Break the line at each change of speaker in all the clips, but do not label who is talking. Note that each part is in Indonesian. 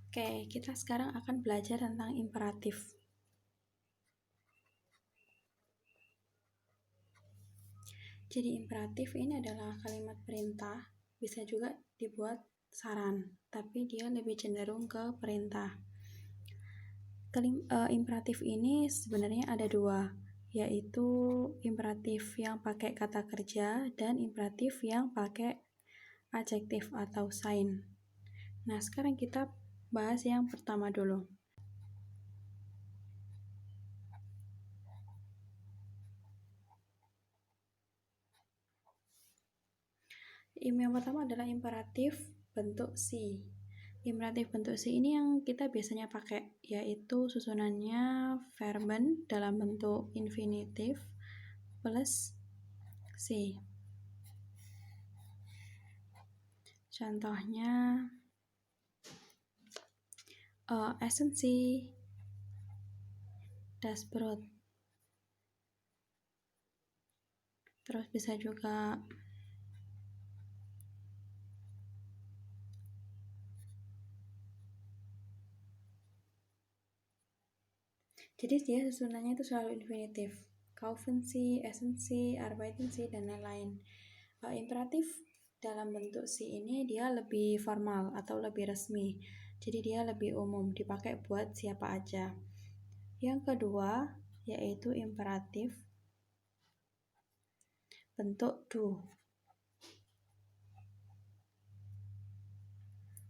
Oke, kita sekarang akan belajar tentang imperatif. Jadi imperatif ini adalah kalimat perintah, bisa juga dibuat saran, tapi dia lebih cenderung ke perintah. Imperatif ini sebenarnya ada dua, yaitu imperatif yang pakai kata kerja dan imperatif yang pakai adjektif atau sign. Nah, sekarang kita bahas yang pertama dulu. Yang pertama adalah imperatif bentuk si. Imperatif bentuk si ini yang kita biasanya pakai, yaitu susunannya verben dalam bentuk infinitif plus si. Contohnya esensi, das Brot. Terus bisa juga jadi dia susunannya itu selalu infinitif. Kaufen Sie, essen Sie, arbeiten Sie, dan lain-lain. Imperatif dalam bentuk si ini dia lebih formal atau lebih resmi. Jadi dia lebih umum, dipakai buat siapa aja. Yang kedua yaitu imperatif bentuk do.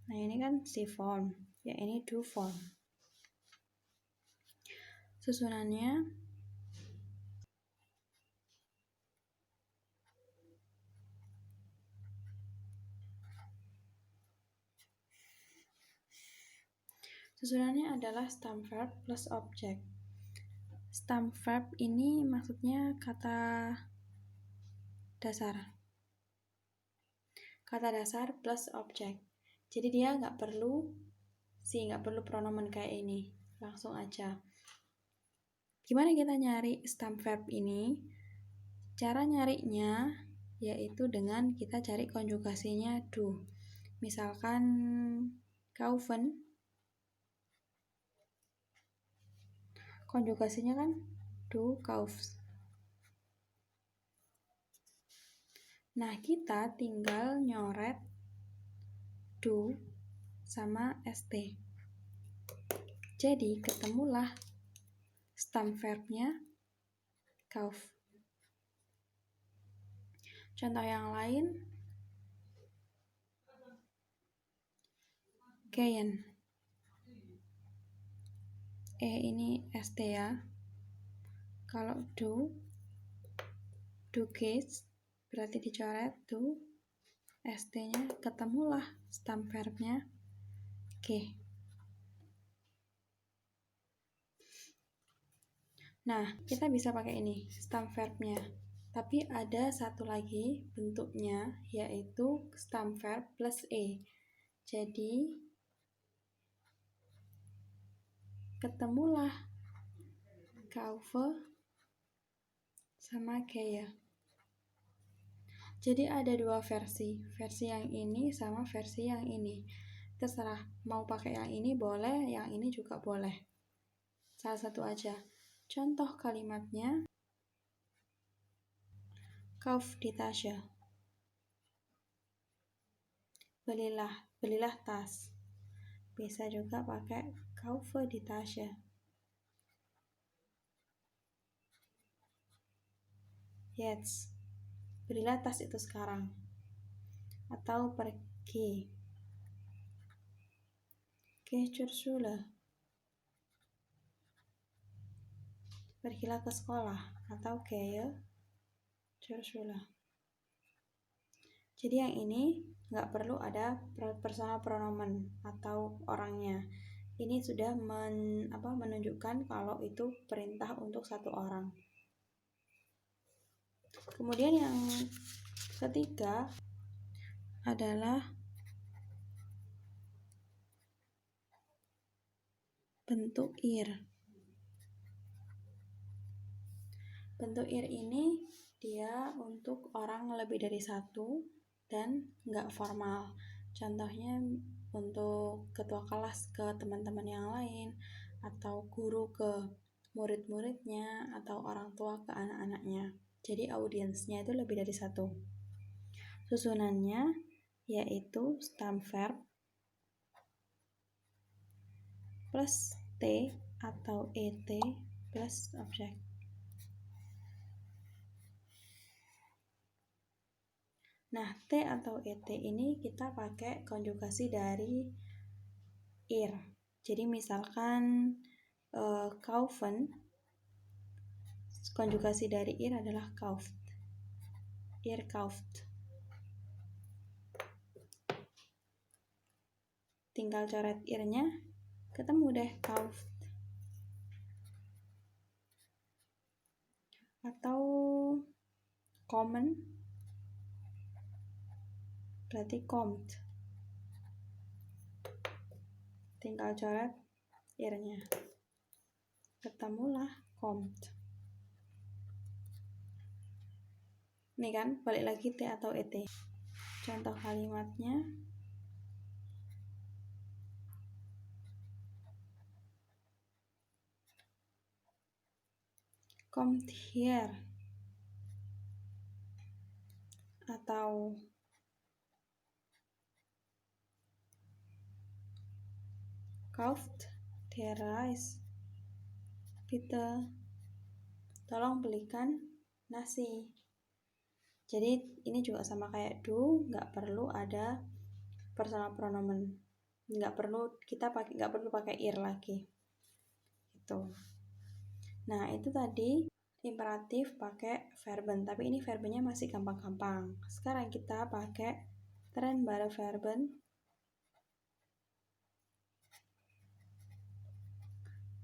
Nah, ini kan si form, yang ini do form. Susunannya adalah stem verb plus object. Stem verb ini maksudnya kata dasar. Kata dasar plus object. Jadi dia nggak perlu pronomen kayak ini. Langsung aja. Gimana kita nyari stem verb ini? Cara nyarinya yaitu dengan kita cari konjugasinya do. Misalkan kaufen, konjugasinya kan do kaufs. Nah, kita tinggal nyoret do sama st. Jadi ketemulah stem verbnya kauf. Contoh yang lain, gehen. Ini st ya. Kalau do gehst berarti dicoret do, st-nya, ketemulah stem verbnya ge. Nah, kita bisa pakai ini stem verbnya. Tapi ada satu lagi bentuknya, yaitu stem verb plus e. Jadi ketemulah kaufe sama gehe. Jadi ada dua versi yang ini sama versi yang ini. Terserah, mau pakai yang ini boleh, yang ini juga boleh. Salah satu aja. Contoh kalimatnya, kauf die Tasche. Belilah tas. Bisa juga pakai kaufe die Tasche. Jetzt. Belilah tas itu sekarang. Atau pergi. Geh zur Schule. Pergilah ke sekolah. Atau gehe zur Schule. Jadi yang ini nggak perlu ada personal pronomen atau orangnya. Ini sudah menunjukkan kalau itu perintah untuk satu orang. Kemudian yang ketiga adalah bentuk ir. Bentuk ir ini dia untuk orang lebih dari satu dan nggak formal. Contohnya untuk ketua kelas ke teman-teman yang lain, atau guru ke murid-muridnya, atau orang tua ke anak-anaknya. Jadi audiensnya itu lebih dari satu. Susunannya yaitu stem verb plus T atau ET plus objek. Nah, T atau ET ini kita pakai konjugasi dari ir. Jadi misalkan kaufen, konjugasi dari ir adalah kauft. Ir kauft. Tinggal coret irnya, ketemu deh kauft. Atau common berarti kommt. Tinggal coret irnya, ketemulah kommt. Nih kan, balik lagi T atau ET. Contoh kalimatnya, kommt hier, atau kauft der Reis, bitte, tolong belikan nasi. Jadi ini juga sama kayak do, nggak perlu ada personal pronomen, nggak perlu pakai ir lagi. Gitu. Nah itu tadi imperatif pakai verben, tapi ini verbennya masih gampang-gampang. Sekarang kita pakai trennbare verben.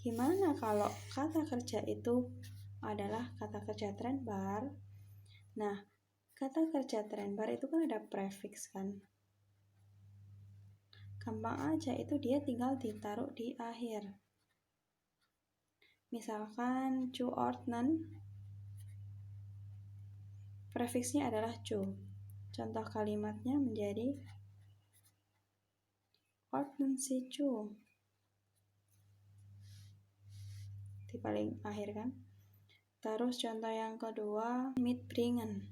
Gimana kalau kata kerja itu adalah kata kerja trennbar? Nah, kata kerja trennbar itu kan ada prefix kan? Gampang aja, itu dia tinggal ditaruh di akhir. Misalkan zuordnen, prefixnya adalah zu. Contoh kalimatnya menjadi ordnen Sie zu. Di paling akhir kan. Terus contoh yang kedua, mitbringen,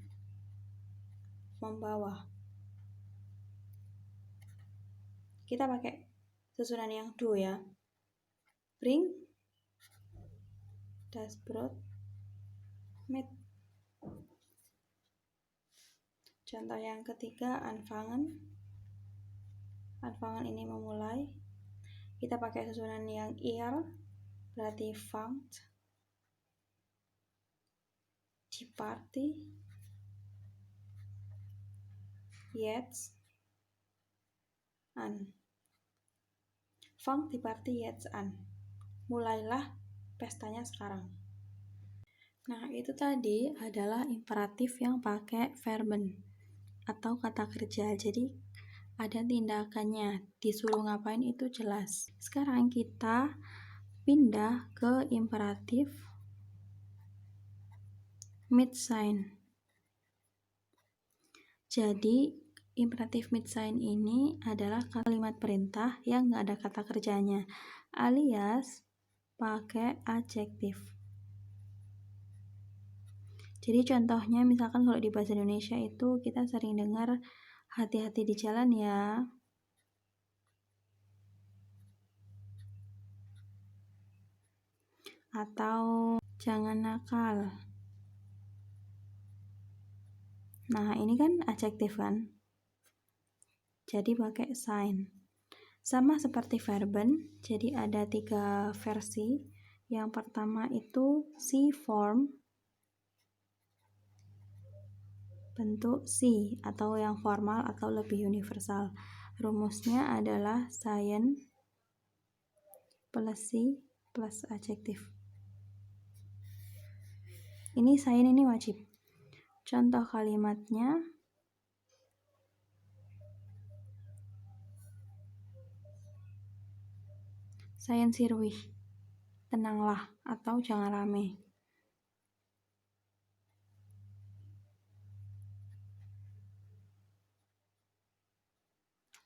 membawa. Kita pakai susunan yang do ya. Bring das Brot mit. Contoh yang ketiga, anfangen. Anfangen ini memulai. Kita pakai susunan yang ir, berarti fangt. Die Party jetzt an. Fangt die Party jetzt an. Mulailah pestanya sekarang. Nah, itu tadi adalah imperatif yang pakai verben atau kata kerja. Jadi ada tindakannya, disuruh ngapain itu jelas. Sekarang kita pindah ke imperatif mit sein. Jadi imperatif mit sein ini adalah kalimat perintah yang nggak ada kata kerjanya, alias pakai adjektif. Jadi contohnya misalkan kalau di bahasa Indonesia itu kita sering dengar hati-hati di jalan ya. Atau jangan nakal. Nah, ini kan adjektif kan? Jadi pakai sein. Sama seperti verben, jadi ada 3 versi. Yang pertama itu si form, bentuk si atau yang formal atau lebih universal. Rumusnya adalah sein plus si plus adjektif. Ini sein ini wajib. Contoh kalimatnya, seien Sie ruhig, tenanglah atau jangan rame.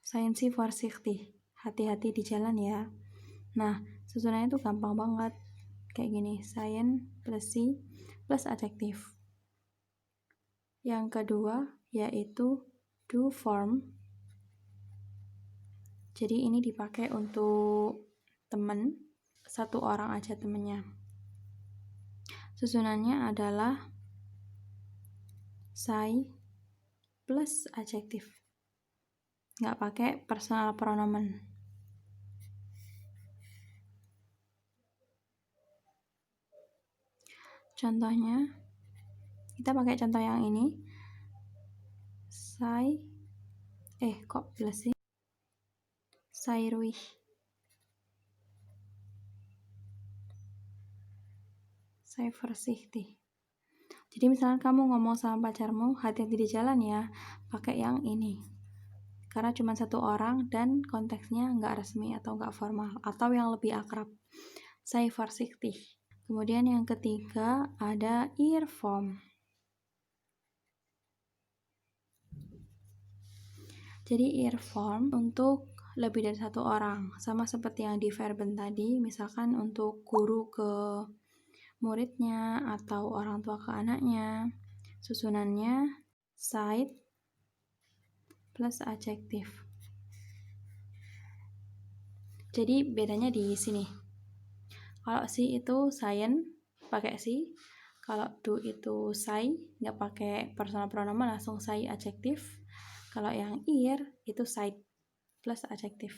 Seien Sie vorsichtig. Hati-hati di jalan ya. Nah, susunannya tuh gampang banget. Kayak gini, seien plus Sie plus adjektif. Yang kedua yaitu do form. Jadi ini dipakai untuk temen, satu orang aja temennya. Susunannya adalah sei plus adjektif. Nggak pakai personal pronomen. Contohnya, kita pakai contoh yang ini. Kok plus sih? Sei ruhig. Sei vorsichtig. Jadi misalnya kamu ngomong sama pacarmu, hati-hati di jalan ya, pakai yang ini. Karena cuma satu orang dan konteksnya nggak resmi atau nggak formal, atau yang lebih akrab. Sei vorsichtig. Kemudian yang ketiga ada ihr form. Jadi ihr form untuk lebih dari satu orang, sama seperti yang di verben tadi, misalkan untuk guru ke muridnya atau orang tua ke anaknya. Susunannya seid plus adjektif. Jadi bedanya di sini. Kalau si itu seien pakai si, kalau do itu sei nggak pakai personal pronomen, langsung sei adjektif. Kalau yang ihr itu seid plus adjektif.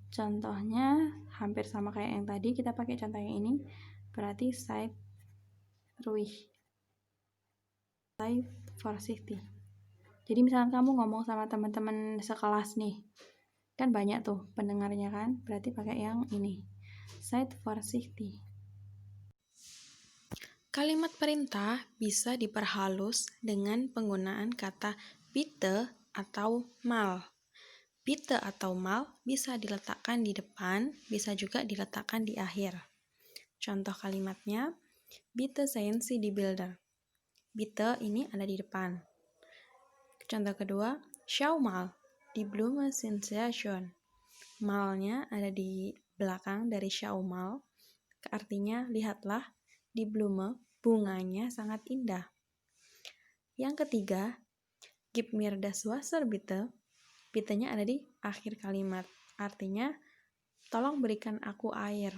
Contohnya hampir sama kayak yang tadi, kita pakai contoh yang ini. Berarti seid ruhig. Seid vorsichtig. Jadi misalnya kamu ngomong sama teman-teman sekelas nih, kan banyak tuh pendengarnya kan, berarti pakai yang ini. Seid vorsichtig. Kalimat perintah bisa diperhalus dengan penggunaan kata bitte atau mal. Bitte atau mal bisa diletakkan di depan, bisa juga diletakkan di akhir. Contoh kalimatnya, bitte sehen Sie die Bilder. Bitte ini ada di depan. Contoh kedua, schau mal, die Blumen sind sehr schön. Malnya ada di belakang dari schau mal, artinya lihatlah, die Blume, bunganya sangat indah. Yang ketiga, gib mir das Wasser bitte. Bitte-nya ada di akhir kalimat, artinya tolong berikan aku air.